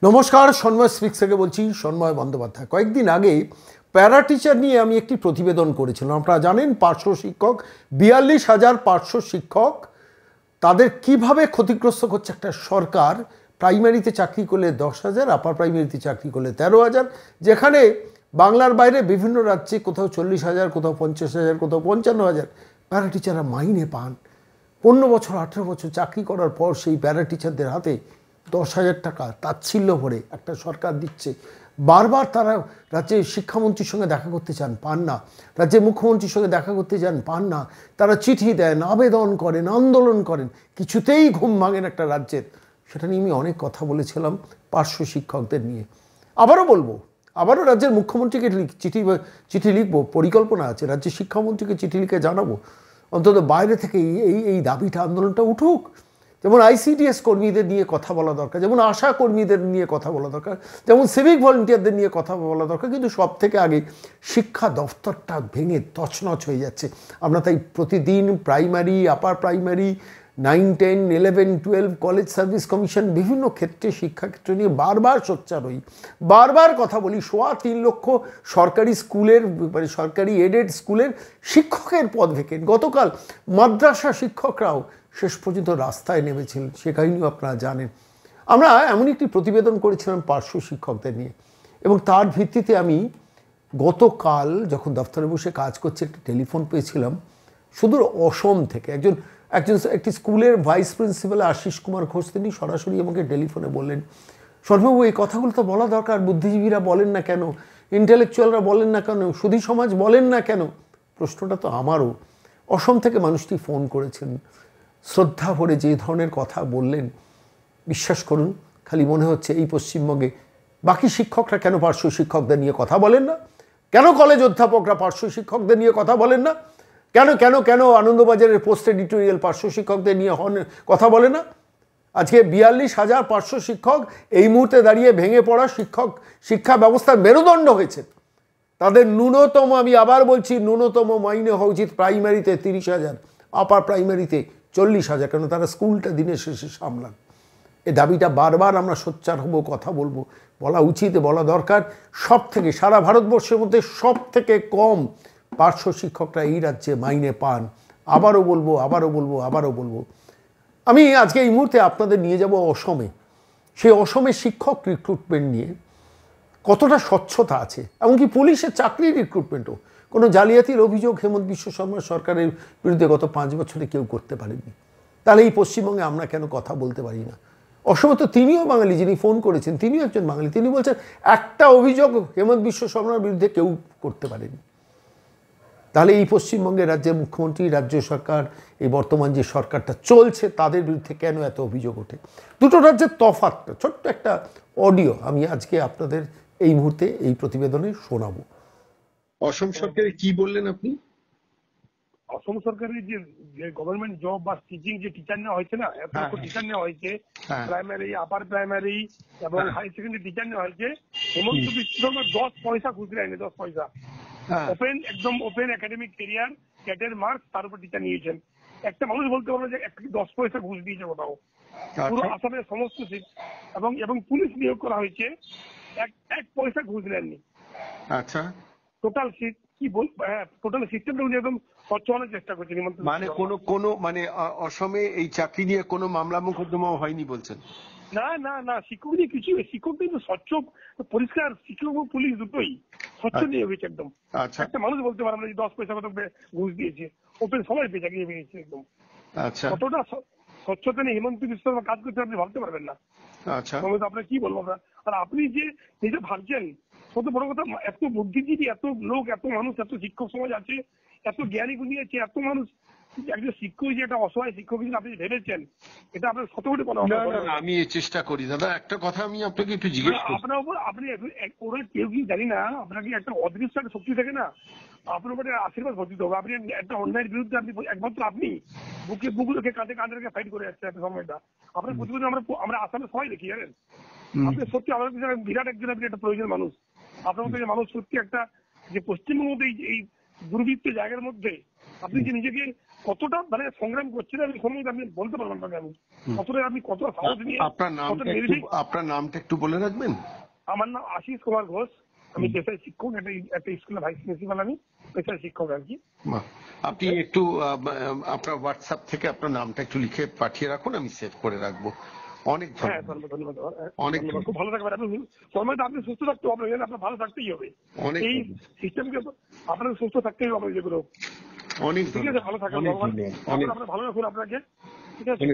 নমস্কার, সন্ময় স্পিক্স থেকে বলছি। সন্ময় বন্দ্যোপাধ্যায়। কয়েকদিন আগে প্যারা টিচার নিয়ে আমি একটি প্রতিবেদন করেছিলাম। আপনারা জানেন, পার্শ্ব শিক্ষক 42,000 পার্শ্ব শিক্ষক, তাদের কিভাবে ক্ষতিগ্রস্ত করছে একটা সরকার। প্রাইমারিতে চাকরি করলে 10,000, আপার প্রাইমারিতে চাকরি করলে 13,000, যেখানে বাংলার বাইরে বিভিন্ন রাজ্যে কোথাও 40,000, কোথাও 50,000, কোথাও 55,000 প্যারা টিচাররা মাইনে পান। 15 বছর 18 বছর চাকরি করার পর সেই প্যারা টিচারদের হাতে 10,000 টাকা তাচ্ছিল্য ভরে একটা সরকার দিচ্ছে। বারবার তারা রাজ্যের শিক্ষামন্ত্রীর সঙ্গে দেখা করতে চান, পান না। রাজ্যের মুখ্যমন্ত্রীর সঙ্গে দেখা করতে চান, পান না। তারা চিঠি দেন, আবেদন করেন, আন্দোলন করেন, কিছুতেই ঘুম ভাঙেন একটা রাজ্যের। সেটা নিয়ে আমি অনেক কথা বলেছিলাম পার্শ্ব শিক্ষকদের নিয়ে। আবারও বলবো, আবারও রাজ্যের মুখ্যমন্ত্রীকে চিঠি লিখবো, পরিকল্পনা আছে। রাজ্যের শিক্ষামন্ত্রীকে চিঠি লিখে জানাবো অন্তত বাইরে থেকে এই দাবিটা, আন্দোলনটা উঠুক। যেমন ICDS কর্মীদের নিয়ে কথা বলা দরকার, যেমন আশা কর্মীদের নিয়ে কথা বলা দরকার, যেমন সিভিক ভলেন্টিয়ারদের নিয়ে কথা বলা দরকার। কিন্তু সব থেকে আগে শিক্ষা দফতরটা ভেঙে তছনছ হয়ে যাচ্ছে। আমরা তাই প্রতিদিন primary, upper primary, 9, 10, 11, 12, college service commission, বিভিন্ন ক্ষেত্রে শিক্ষাক্ষেত্র নিয়ে বারবার সোচ্চার হই, বারবার কথা বলি। 3.25 লক্ষ সরকারি স্কুলের, মানে সরকারি এডেড স্কুলের শিক্ষকের পদ ভেকেন্ট। গতকাল মাদ্রাসা শিক্ষকরাও শেষ পর্যন্ত রাস্তায় নেমেছিলেন, সে কাহিনিও আপনারা জানেন। আমরা এমন একটি প্রতিবেদন করেছিলাম পার্শ্ব শিক্ষকদের নিয়ে, এবং তার ভিত্তিতে আমি গতকাল যখন দফতরে বসে কাজ করছি একটা টেলিফোন পেয়েছিলাম সুদূর অসম থেকে। একটি স্কুলের ভাইস প্রিন্সিপাল আশিস কুমার ঘোষ, তিনি সরাসরি আমাকে টেলিফোনে বললেন, সর্ববাবু এই কথাগুলো তো বলা দরকার, বুদ্ধিজীবীরা বলেন না কেন, ইন্টেলেকচুয়ালরা বলেন না কেন, সুধী সমাজ বলেন না কেন? প্রশ্নটা তো আমারও। অসম থেকে মানুষটি ফোন করেছেন, শ্রদ্ধা ভরে যে ধরনের কথা বললেন, বিশ্বাস করুন খালি মনে হচ্ছে এই পশ্চিমবঙ্গে বাকি শিক্ষকরা কেন পার্শ্ব শিক্ষকদের নিয়ে কথা বলেন না? কেন কলেজ অধ্যাপকরা পার্শ্ব শিক্ষকদের নিয়ে কথা বলেন না? কেন কেন কেন আনন্দবাজারের পোস্ট এডিটোরিয়াল পার্শ্ব শিক্ষকদের নিয়ে কথা বলে না? আজকে 42,000 পার্শ্ব শিক্ষক এই মুহূর্তে দাঁড়িয়ে ভেঙে পড়া শিক্ষা ব্যবস্থার মেরুদণ্ড হয়েছে। তাদের ন্যূনতম, আমি আবার বলছি, ন্যূনতম মাইনে হওয়া উচিত প্রাইমারিতে 30,000, আপার প্রাইমারিতে 40,000, কেন তারা স্কুলটা দিনের শেষে সামলান। এই দাবিটা বারবার আমরা সোচ্চার হব, কথা বলবো, বলা উচিত, বলা দরকার। সব থেকে, সারা ভারতবর্ষের মধ্যে সব থেকে কম পার্শ্ব শিক্ষকরা এই রাজ্যে মাইনে পান। আবারও বলবো, আবারও বলবো, আবারও বলবো। আমি আজকে এই মুহূর্তে আপনাদের নিয়ে যাব অসমে। সেই অসমে শিক্ষক রিক্রুটমেন্ট নিয়ে কতটা স্বচ্ছতা আছে, এমনকি পুলিশের চাকরির রিক্রুটমেন্টও কোনো জালিয়াতির অভিযোগ হেমন্ত বিশ্ব শর্মা সরকারের বিরুদ্ধে গত 5 বছরে কেউ করতে পারেনি। তাহলে এই পশ্চিমবঙ্গে আমরা কেন কথা বলতে পারি না? অসমে তো তিনিও বাঙালি, যিনি ফোন করেছেন তিনিও একজন বাঙালি। তিনি বলছেন একটা অভিযোগ হেমন্ত বিশ্ব শর্মার বিরুদ্ধে কেউ করতে পারেনি। তাহলে এই পশ্চিমবঙ্গের রাজ্যের মুখ্যমন্ত্রী, রাজ্য সরকার, এই বর্তমান যে সরকারটা চলছে, তাদের বিরুদ্ধে কেন এত অভিযোগ ওঠে? দুটো রাজ্যের তফাৎটা, ছোট্ট একটা অডিও আমি আজকে আপনাদের এই মুহূর্তে এই প্রতিবেদনে শোনাবো। অসম সরকারের কি বললেন আপনি? অসম সরকারের যে গভর্নমেন্ট জব বা টিচিং যে টিচার নেওয়া হয়েছে না, এত লক্ষ টিচার নেওয়া হয়েছে, প্রাইমারি, আপার প্রাইমারি এবং হাই সেকেন্ডারি টিচার নেওয়া হয়েছে। হেমন্ত বিশ্ব শর্মা 10 পয়সা ঘুষ দেয়নি, 10 পয়সা। ওপেন, একদম ওপেন একাডেমিক কেরিয়ার, ক্যাটের মার্কস, তার উপর টিচার নিয়েছেন। একটা মানুষ বলতে পারবে যে 10 পয়সা ঘুষ দিয়েছে কোথাও? পুরো আসামের সমস্ত সিট এবং পুলিশ নিয়োগ করা হয়েছে, 1 পয়সা ঘুষ নেননি। আচ্ছা, টোটাল সিট কি বল, টোটাল সিস্টেমটা উনি একদম স্বচ্ছ হওয়ার চেষ্টা করছেন। মানে কোনো মানে অসমে এই চাকরি নিয়ে কোনো মামলা মোকদ্দমা হয়নি বলছেন? না না না, শিক্ষক নিয়ে কিছু, শিক্ষক কিন্তু স্বচ্ছ পরিষ্কার, শিক্ষক ও পুলিশ দুটোই স্বচ্ছ নিয়ে হয়েছে একদম। একটা মানুষ বলতে পারে না যে 10 পয়সা কত ঘুষ দিয়েছে। ওপেন সবাই চাকরি পেয়েছে একদম। কতটা স্বচ্ছতা নিয়ে হেমন্ত বিশ্ব শর্মা কাজ করতে আপনি ভাবতে পারবেন না। আপনার কি বলবো আমরা। আর আপনি যে নিজে ভাবছেন, কত বড় কথা, এত বুদ্ধিজীবী, এত লোক, এত মানুষ, এত শিক্ষক সমাজ আছে, এত জ্ঞানী গুণী আছে, এত মানুষ, একজন শিক্ষক যে একটা অসহায় শিক্ষক হিসেবে আপনি ভেবেছেন, এটা আপনার শত কোটি বলা। আমি চেষ্টা করি দাদা। একটা কথা আমি আপনাকে একটু জিজ্ঞেস করি, আপনার উপর, আপনি ওরা কেউ কি জানি না, আপনাকে একটা অদৃশ্য একটা শক্তি থাকে না, আপনার উপরে আশীর্বাদ বর্ধিত হবে। আপনি একটা অন্যায়ের বিরুদ্ধে আপনি একমাত্র আপনি বুক রেখে কাঁধে কাঁধে রেখে ফাইট করে যাচ্ছে একটা সময়টা। আপনার প্রতিবেদন আমরা আসামে সবাই দেখি, জানেন। আপনি সত্যি আমাদের বিরাট একজন, আপনি একটা প্রয়োজন মানুষ। আপনার মধ্যে মানুষ সত্যি একটা, যে পশ্চিমবঙ্গের মধ্যে এই দুর্বৃত্ত জায়গার মধ্যে আপনি যে নিজেকে কতটা মানে সংগ্রাম করছেন আমি সম্বন্ধে আপনি বলতে পারবেন না। আমি কতটা আপনি কতটা সাহস নিয়ে। আপনার নামটা একটু বলে রাখবেন। আমার নাম আশিস কুমার ঘোষ, আমি পেশায় শিক্ষক, একটা স্কুলের ভাইস প্রিন্সিপাল, আমি পেশায় শিক্ষক আর কি। আপনি একটু আপনার হোয়াটসঅ্যাপ থেকে আপনার নামটা একটু লিখে পাঠিয়ে রাখুন, আমি সেভ করে রাখবো। অনেক ধন্যবাদ। অনেক খুব ভালো থাকবেন আপনি। সময়টা আপনি সুস্থ থাকতে হবে, আপনার ভালো থাকতেই হবে। এই সিস্টেমকে আপনাকে সুস্থ থাকতেই হবে যেগুলো। অনেক ঠিক আছে, ভালো থাকবেন, ভগবান আপনার ভালো রাখুন আপনাকে। ঠিক আছে।